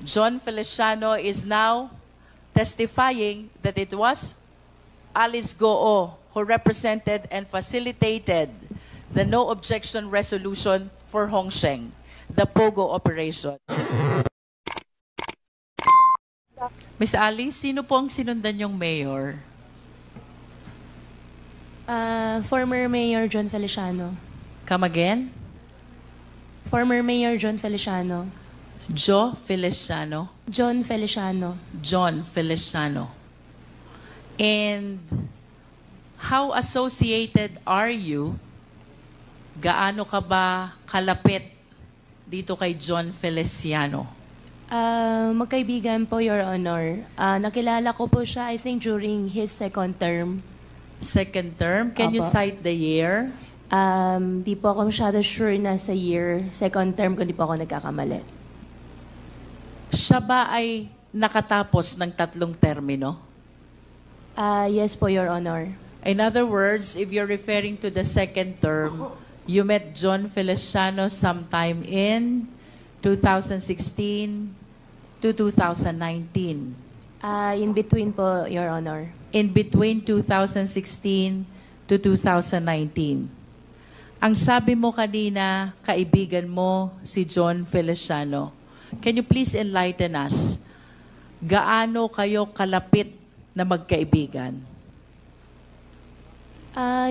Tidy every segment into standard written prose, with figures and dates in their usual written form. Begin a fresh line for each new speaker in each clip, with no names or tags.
John Feliciano is now testifying that it was Alice Goo who represented and facilitated the no objection resolution for Hongsheng, the POGO operation. Ms. Alice, sino po ang sinundan yung mayor?
Former Mayor John Feliciano.
Come again?
Former Mayor John Feliciano.
Joe Feliciano.
John Feliciano.
John Feliciano. And how associated are you? Gaano ka ba kalapit dito kay John Feliciano?
Magkaibigan po, Your Honor. Nakilala ko po siya, I think, during his second term.
Second term? Can you
Opo.
cite the year?
Di po ako masyado sure na sa year. Second term ko, di po ako nagkakamali.
Siya ba ay nakatapos ng 3 termino?
Yes po, Your Honor.
In other words, if you're referring to the second term, you met John Feliciano sometime in 2016 to 2019.
In between po, Your Honor.
In between 2016 to 2019. Ang sabi mo kanina, kaibigan mo si John Feliciano. Can you please enlighten us? Gaano kayo kalapit na magkaibigan?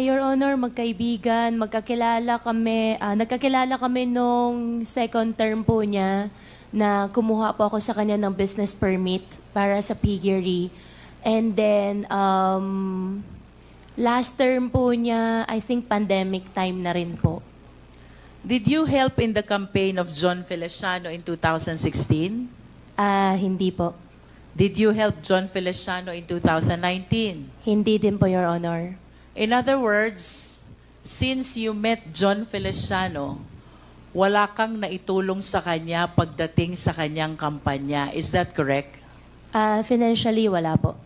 Your Honor, magkaibigan, magkakilala kami. Nagkakilala kami nung second term po niya na kumuha po ako sa kanya ng business permit para sa piggery. And then, last term po niya, I think pandemic time na rin po.
Did you help in the campaign of John Feliciano in 2016?
Hindi po.
Did you help John Feliciano in 2019?
Hindi din po, Your Honor.
In other words, since you met John Feliciano, wala kang naitulong sa kanya pagdating sa kanyang kampanya. Is that correct?
Financially, wala po.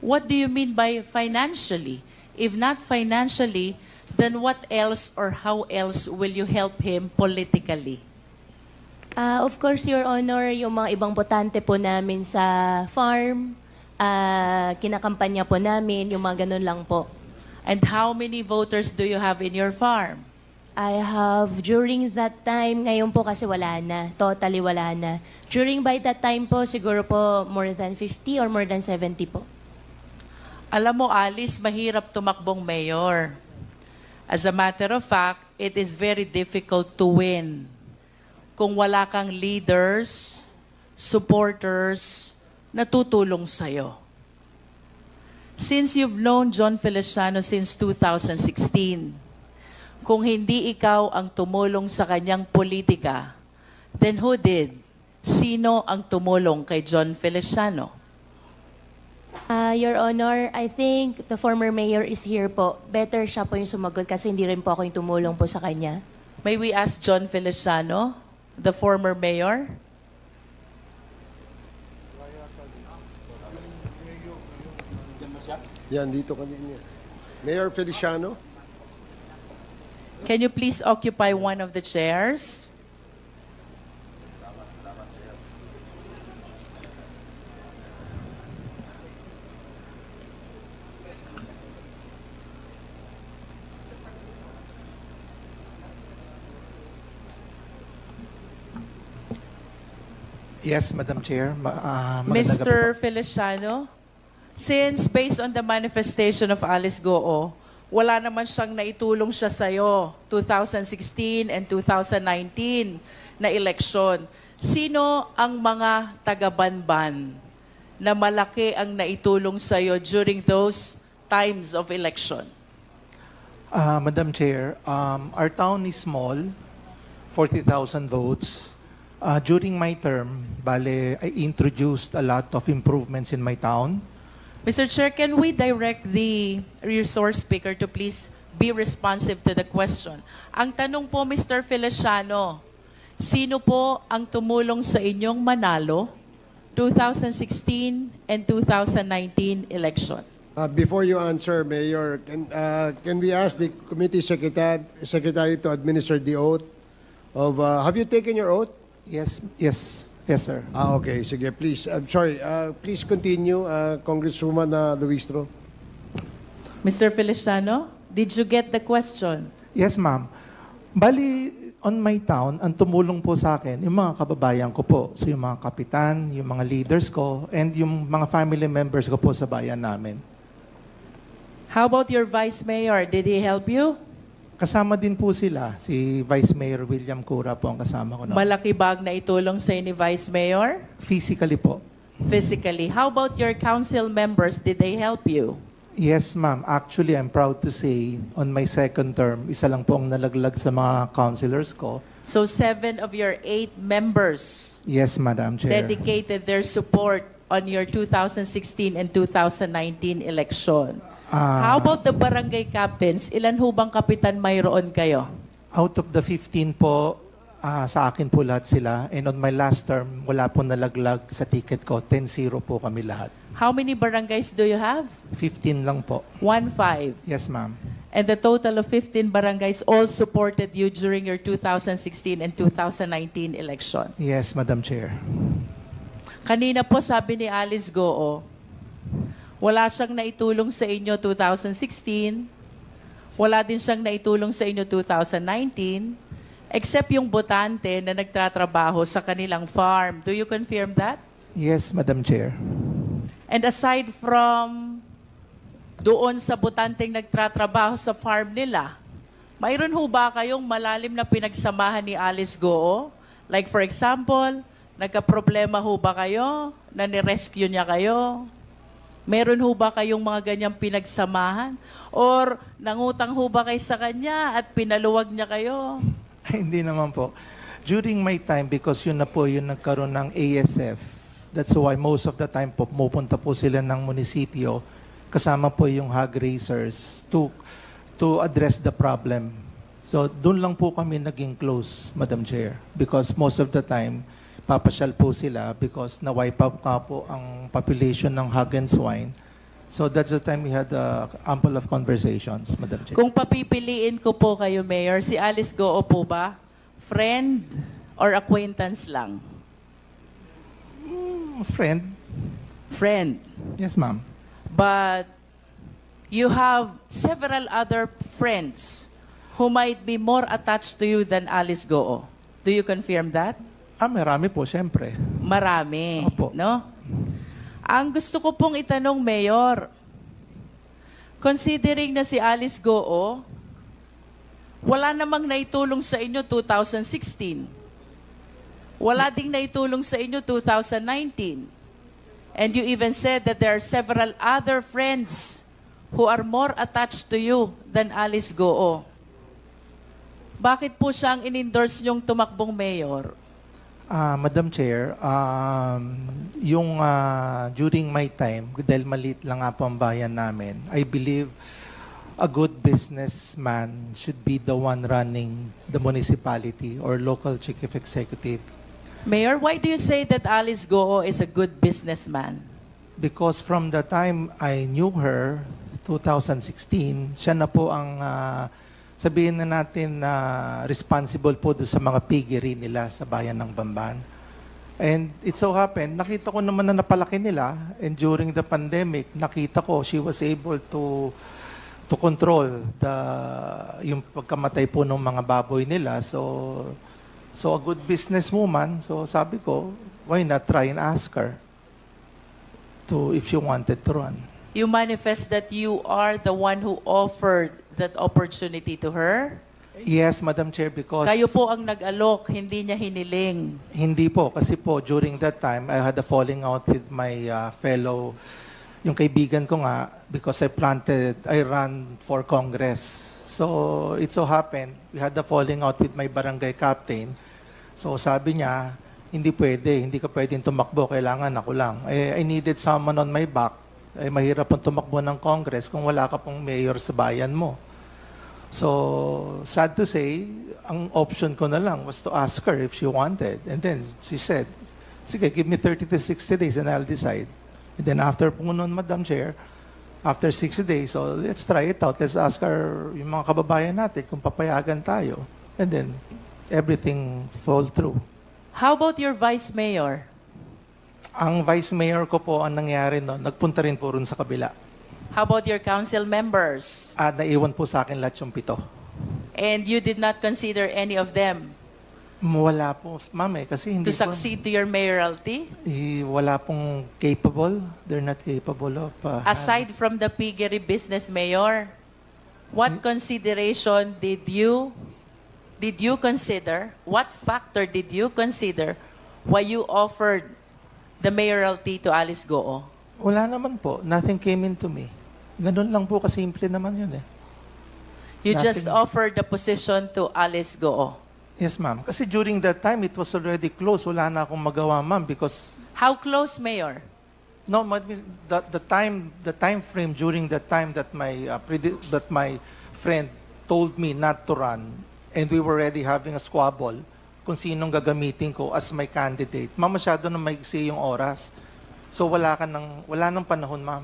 What do you mean by financially? If not financially, then what else or how else will you help him politically?
Of course, Your Honor, yung mga ibang botante po namin sa farm, kinakampanya po namin, yung mga ganun lang po.
And how many voters do you have in your farm?
I have, during that time, ngayon po kasi wala na, totally wala na. During by that time po, siguro po more than 50 or more than 70 po.
Alam mo, Alice, mahirap tumakbong mayor. As a matter of fact, it is very difficult to win kung wala kang leaders, supporters, na tutulong sa'yo. Since you've known John Feliciano since 2016, kung hindi ikaw ang tumulong sa kanyang politika, then who did? Sino ang tumulong kay John Feliciano?
Your Honor, I think the former mayor is here po. Better siya po yung sumagot kasi hindi rin po ako yung tumulong po sa kanya.
May we ask John Feliciano, the former mayor?
Yan, dito kanina. Mayor Feliciano.
Can you please occupy one of the chairs?
Yes, Madam Chair.
Mr. Feliciano, since based on the manifestation of Alice Goo, wala naman siyang naitulong siya sa'yo 2016 and 2019 na eleksyon. Sino ang mga taga-Banban na malaki ang naitulong sa'yo during those times of election?
Madam Chair, our town is small, 40,000 votes. During my term, I introduced a lot of improvements in my town.
Mr. Chair, can we direct the resource speaker to please be responsive to the question? Ang tanong po, Mr. Feliciano, sino po ang tumulong sa inyong manalo 2016 and 2019 election?
Before you answer, Mayor, can we ask the committee secretary to administer the oath of? Have you taken your oath?
Yes, yes. Yes, sir.
Okay, sige, please. I'm sorry. Please continue, Congresswoman Luistro.
Mr. Feliciano, did you get the question?
Yes, ma'am. Bali, on my town, ang tumulong po sa akin, yung mga kababayan ko po. So yung mga kapitan, yung mga leaders ko, and yung mga family members ko po sa bayan namin.
How about your vice mayor? Did he help you?
Kasama din po sila. Si Vice Mayor William Cura po ang kasama ko. No?
Malaki bag na itulong sa ni vice mayor?
Physically po.
Physically. How about your council members? Did they help you?
Yes, ma'am. Actually, I'm proud to say, on my second term, isa lang po ang nalaglag sa mga councilors ko.
So 7 of your 8 members
Yes, Madam Chair.
dedicated their support on your 2016 and 2019 election. How about the barangay captains? Ilan ho bang kapitan mayroon kayo?
Out of the 15 po, sa akin po lahat sila. And on my last term, wala po nalaglag sa ticket ko. 10-0 po kami lahat.
How many barangays do you have?
15 lang po.
15.
Yes, ma'am.
And the total of 15 barangays all supported you during your 2016 and 2019 election.
Yes, Madam Chair.
Kanina po sabi ni Alice Goo, wala siyang naitulong sa inyo 2016, wala din siyang naitulong sa inyo 2019, except yung botante na nagtatrabaho sa kanilang farm. Do you confirm that?
Yes, Madam Chair.
And aside from doon sa botanteng nagtatrabaho sa farm nila, mayroon ho ba kayong malalim na pinagsamahan ni Alice Goo? Like for example, nagka-problema ho ba kayo? Na ni-rescue niya kayo? Meron ho ba kayong mga ganyang pinagsamahan? Or nangutang ho ba kayo sa kanya at pinaluwag niya kayo?
Hindi naman po. During my time, because yun na po yung nagkaroon ng ASF, that's why most of the time po, pupunta po sila ng munisipyo, kasama po yung hog raisers to address the problem. So, doon lang po kami naging close, Madam Chair. Because most of the time, papasyal po sila because na-wipe out nga po ang population ng hog and swine. So, that's the time we had ample of conversations, Madam Chair.
Kung papipiliin ko po kayo, Mayor, si Alice Goo po ba? Friend or acquaintance lang?
Friend?
Friend.
Yes, ma'am.
But you have several other friends who might be more attached to you than Alice Goo. Do you confirm that?
Marami po, syempre.
Marami.
Opo.
No? Ang gusto ko pong itanong, Mayor, considering na si Alice Goo, wala namang naitulong sa inyo 2016. Wala ding naitulong sa inyo 2019. And you even said that there are several other friends who are more attached to you than Alice Goo. Bakit po siyang in-endorse niyong tumakbong mayor?
Madam Chair, yung during my time, dahil maliit lang nga po ang bayan namin, I believe a good businessman should be the one running the municipality or local chief executive.
Mayor, why do you say that Alice Goo is a good businessman?
Because from the time I knew her, 2016, siya na po ang sabihin na natin na responsible po doon sa mga piggery nila sa bayan ng Bamban. And it so happened, nakita ko naman na napalaki nila, and during the pandemic, nakita ko she was able to control yung pagkamatay po ng mga baboy nila. So a good businesswoman, so sabi ko, why not try and ask her if she wanted to run.
You manifest that you are the one who offered that opportunity to her?
Yes, Madam Chair, because...
Kayo po ang nag-alok, hindi niya hiniling.
Hindi po, kasi po during that time, I had a falling out with my fellow, yung kaibigan ko nga, because I ran for Congress. So, it so happened, we had a falling out with my barangay captain. So, sabi niya, hindi ka pwedeng tumakbo, kailangan ako lang. I needed someone on my back. Mahirap pong tumakbo ng Congress kung wala ka pong mayor sa bayan mo. So, sad to say, ang option ko na lang was to ask her if she wanted. And then she said, sige, give me 30 to 60 days and I'll decide. And then after po nun, Madam Chair, after 60 days, so let's try it out. Let's ask her, yung mga kababayan natin, kung papayagan tayo. And then, everything fall through.
How about your vice mayor?
Ang vice mayor ko po, ang nangyari no, nagpunta rin po rin sa kabila.
How about your council members?
At naiwan po sa akin lahat yung 7.
And you did not consider any of them
Wala po, ma'am kasi hindi
to succeed to your mayoralty?
wala pong capable. They're not capable of...
Aside from the piggery business mayor, what consideration did you consider? What factor did you consider why you offered the mayoralty to Alice Goo?
Wala naman po. Nothing came into me. Ganun lang po kasimple naman yun eh.
You just
Nothing.
offered the position to Alice Goo.
Yes, ma'am. Kasi during that time, it was already closed. Wala na akong magawa, ma'am, because
How close, Mayor?
no, the time frame during that time that my friend told me not to run, and we were already having a squabble kung sinong gagamitin ko as my candidate. Ma'am, masyado na maigsi yung oras. So wala nang panahon, ma'am.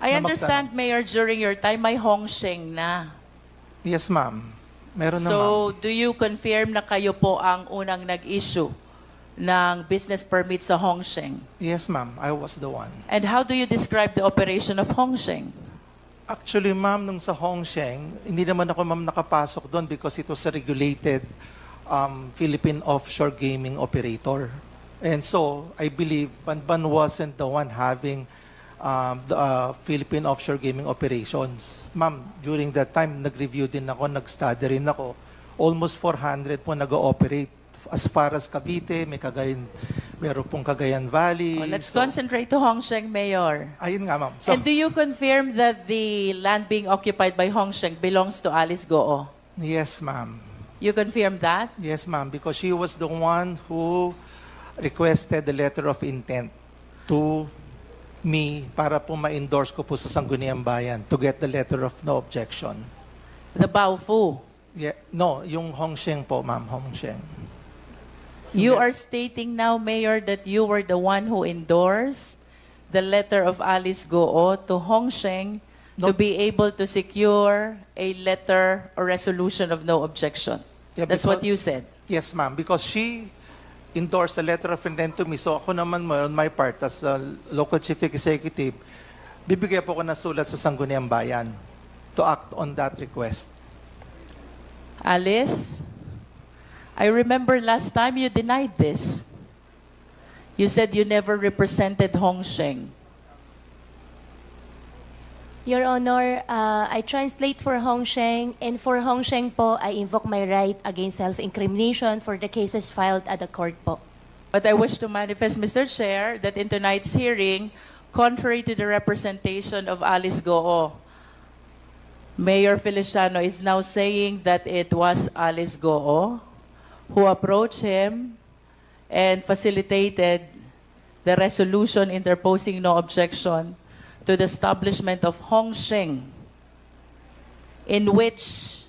I
Na
understand, Mayor, during your time, may Hong Sheng na.
Yes, ma'am. Meron na, ma'am.
So, do you confirm na kayo po ang unang nag-issue ng business permit sa Hong Sheng?
Yes, ma'am. I was the one.
And how do you describe the operation of Hong Sheng?
Actually, ma'am, nung sa Hong Sheng, hindi naman ako, ma'am, nakapasok doon because it was a regulated Philippine offshore gaming operator. And so, I believe Banban wasn't the one having the Philippine offshore gaming operations. Ma'am, during that time, nag-review din ako, nag-study rin ako. Almost 400 po nag-ooperate. As far as Cavite, meron pong Cagayan Valley.
Let's concentrate to Hong Sheng, Mayor.
Ayun nga, ma'am. So,
And do you confirm that the land being occupied by Hong Sheng belongs to Alice Goo?
yes, ma'am.
You confirm that?
Yes, ma'am, because she was the one who requested the letter of intent to me para po ma-endorse ko po sa Sangguniang Bayan to get the letter of no objection.
The Baofu.
Yeah, no, yung Hong Sheng po, ma'am, Hong Sheng.
You are stating now, Mayor, that you were the one who endorsed the letter of Alice Goo to Hong Sheng to
No.
be able to secure a letter or resolution of no objection.
Yeah,
That's what
because-
you said.
Yes, ma'am, because she endorsed the letter of intent to me. So ako naman on my part as a local chief executive, bibigay po ko na sulat sa Sangguniang Bayan to act on that request.
Alice, I remember last time you denied this. You said you never represented Hong Sheng.
Your Honor, I translate for Hong Sheng, and for Hong Sheng po, I invoke my right against self-incrimination for the cases filed at the court po.
But I wish to manifest, Mr. Chair, that in tonight's hearing, contrary to the representation of Alice Goo, Mayor Feliciano is now saying that it was Alice Goo who approached him and facilitated the resolution interposing no objection to the establishment of Hong Sheng, in which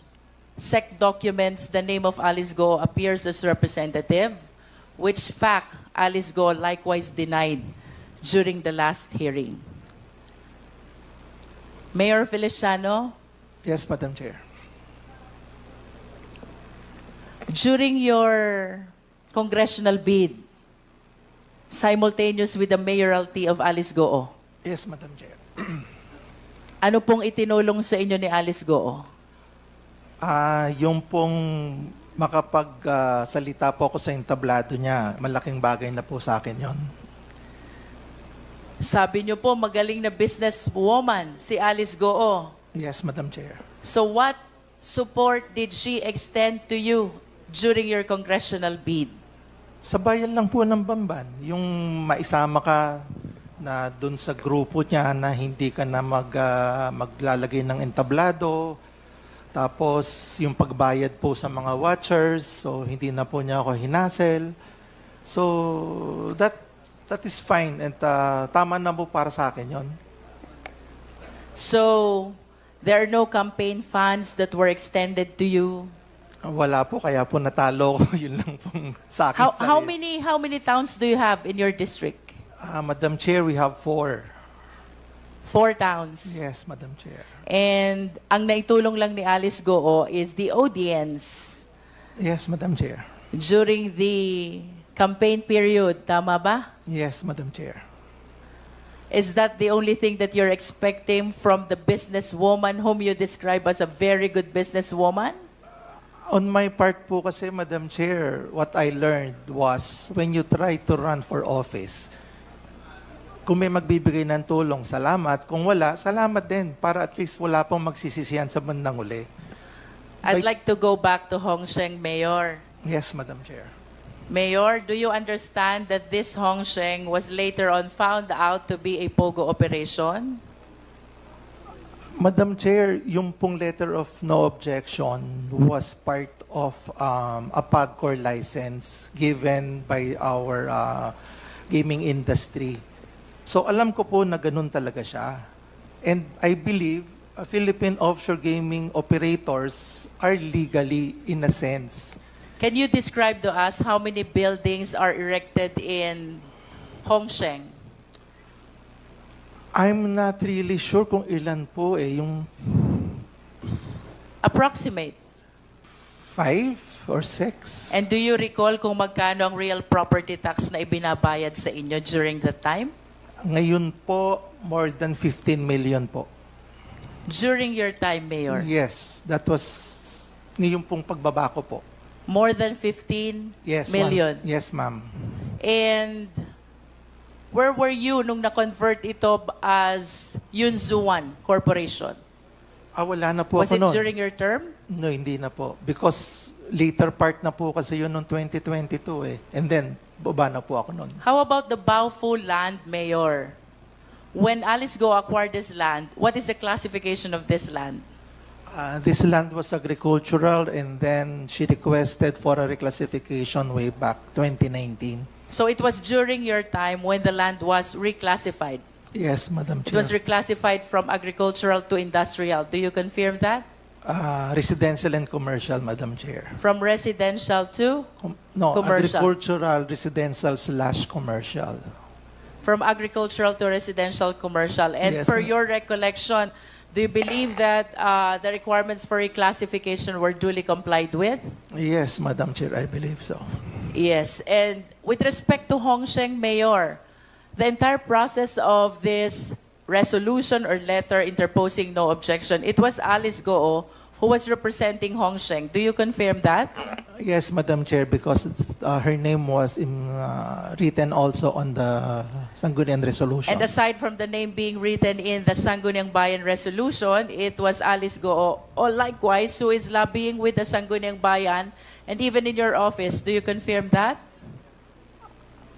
SEC documents the name of Alice Goo appears as representative, which fact Alice Goo likewise denied during the last hearing. Mayor Feliciano,
Yes, Madam Chair.
during your congressional bid, simultaneous with the mayoralty of Alice Goo,
Yes, Madam Chair.
ano pong itinulong sa inyo ni Alice Goo?
Yung pong makapagsalita po ako sa entablado niya, malaking bagay na po sa akin yon.
Sabi niyo po, magaling na businesswoman si Alice Goo.
Yes, Madam Chair.
So what support did she extend to you during your congressional bid?
Sa bayan lang po ng Bamban, yung maisama ka na dun sa grupo niya na hindi ka na maglalagay ng entablado. Tapos yung pagbayad po sa mga watchers, so hindi na po niya ako hinasel. So that is fine and tama na po para sa akin yon.
So there are no campaign funds that were extended to you?
Wala po, kaya po natalo ko. Yun lang pong sa akin.
How many towns do you have in your district?
Madam Chair, we have 4.
4 towns.
Yes, Madam Chair.
And ang naitulong lang ni Alice Goo is the audience
Yes, Madam Chair.
during the Campaign period, tama ba?
Yes, Madam Chair.
Is that the only thing that you're expecting from the businesswoman whom you describe as a very good businesswoman?
On my part po kasi, Madam Chair, what I learned was when you try to run for office, kung may magbibigay ng tulong, salamat. Kung wala, salamat din para at least wala pong magsisisihan sa bandang uli.
I'd like to go back to Hong Sheng, Mayor.
Yes, Madam Chair.
Mayor, do you understand that this Hong Sheng was later on found out to be a POGO operation?
Madam Chair, yung pong letter of no objection was part of a PAGCOR license given by our gaming industry. So alam ko po na ganun talaga siya. And I believe Philippine offshore gaming operators are legally in a sense.
Can you describe to us how many buildings are erected in Hong Sheng?
I'm not really sure kung ilan po yung
Approximate.
5 or 6.
And do you recall kung magkano ang real property tax na ibinabayad sa inyo during that time?
Ngayon po, more than 15 million po.
During your time, Mayor?
Yes, that was yung pong pagbaba ko po.
More than 15
Yes,
million?
Ma'am. Yes, ma'am.
And where were you nung na-convert ito as Yunzuan Corporation?
Wala na po
Was
ako
it
noon.
during your term?
No, hindi na po. Because later part na po kasi yun noong 2022 eh. And then, baba na po ako noon.
How about the Baofu land, Mayor? When Alice Go acquired this land, what is the classification of this land?
This land was agricultural and then she requested for a reclassification way back 2019.
So it was during your time when the land was reclassified.
Yes, Madam
It
Chair.
was reclassified from agricultural to industrial. Do you confirm that?
Residential and commercial, Madam Chair.
From residential to?
No,
Commercial.
agricultural, residential / commercial.
From agricultural to residential commercial. And
Yes,
per
ma'am.
your recollection, do you believe that the requirements for reclassification were duly complied with?
Yes, Madam Chair, I believe so.
Yes. And with respect to Hong Sheng, Mayor, the entire process of this resolution or letter interposing no objection, it was Alice Goo who was representing Hong Sheng. Do you confirm that?
Yes, Madam Chair, because her name was written also on the Sangguniang Resolution.
And aside from the name being written in the Sangguniang Bayan Resolution, it was Alice Goo, or likewise, who is lobbying with the Sangguniang Bayan, and even in your office. Do you confirm that?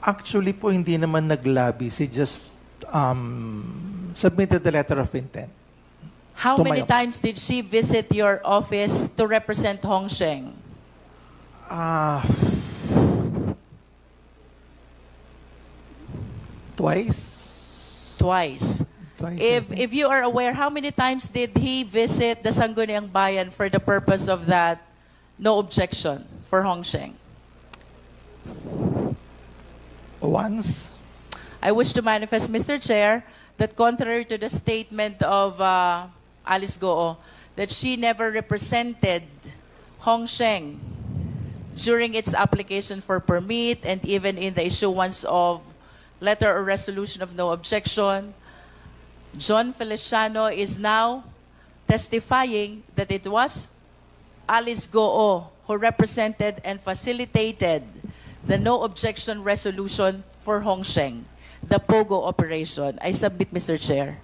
Actually po, hindi naman nag-lobby. She just submitted the letter of intent.
How
To
many
my office.
times did she visit your office to represent Hong Sheng?
Twice?
Twice.
Twice, I think.
If you are aware, how many times did he visit the Sangguniang Bayan for the purpose of that no objection for Hong Sheng?
Once?
I wish to manifest, Mr. Chair, that contrary to the statement of Alice Goo, that she never represented Hong Sheng during its application for permit and even in the issuance of letter or resolution of no objection, John Feliciano is now testifying that it was Alice Goo who represented and facilitated the no objection resolution for Hong Sheng, the POGO operation. I submit, Mr. Chair.